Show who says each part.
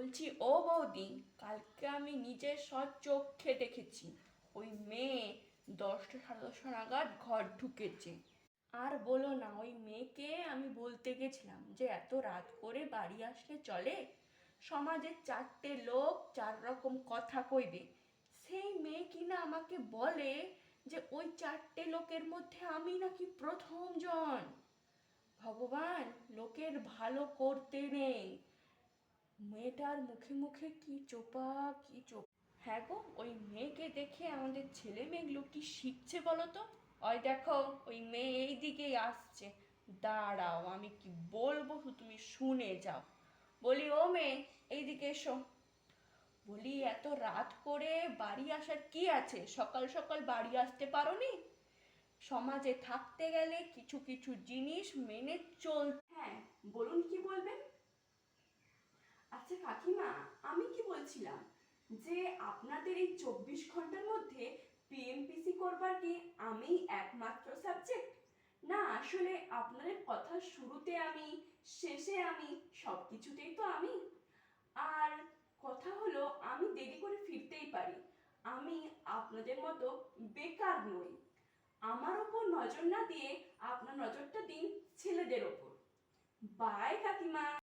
Speaker 1: বলছি ও বৌদি, কালকে আমি নিজের সচক্ষে দেখেছি ওই মেয়ে 10টা সাড়ে 10টা নাগাদ ঘর ঢুকেছে। আর বলো না, ওই মেয়েকে আমি বলতে গেছিলাম যে এত রাত করে বাড়ি আসলে চলে? সমাজে চারটে লোক চার রকম কথা কইবে, সেই মেয়ে কিনা আমাকে বলে যে ওই চারটে লোকের মধ্যে আমি নাকি প্রথম জন। ভগবান, লোকের ভালো করতে নেই। মেয়েটার মুখে মুখে কি চোপা, কি চোপ। হ্যাঁ গো, ওই মেয়েকে দেখে আমাদের ছেলে মেয়েগুলো কি শিখছে বলো তো? ওই দেখো, ওই মেয়ে এই দিকেই আসছে। দাঁড়াও, আমি কি বলবো তুমি শুনে যাও। বলি ও মেয়ে, এইদিকে এসো। বলি এত রাত করে বাড়ি আসার কি আছে? সকাল সকাল বাড়ি আসতে পারোনি? সমাজে থাকতে গেলে কিছু কিছু জিনিস মেনে চল। হ্যাঁ, বলুন কি বলবেন? আচ্ছা কাকিমা, আমি কি বলছিলাম যে আপনাদের এই 24 ঘন্টার মধ্যে পিএমপিসি করবার কি আমি একমাত্র সাবজেক্ট? না আসলে আপনাদের কথার শুরুতে আমি, শেষে আমি, সব কিছুতেই তো আমি। আর কথা হলো, আমি দেরি করে ফিরতেই পারি, আমি আপনাদের মতো বেকার নই। আমার ওপর নজর না দিয়ে আপনার নজরটা দিন ছেলেদের ওপর। বাই কাকিমা।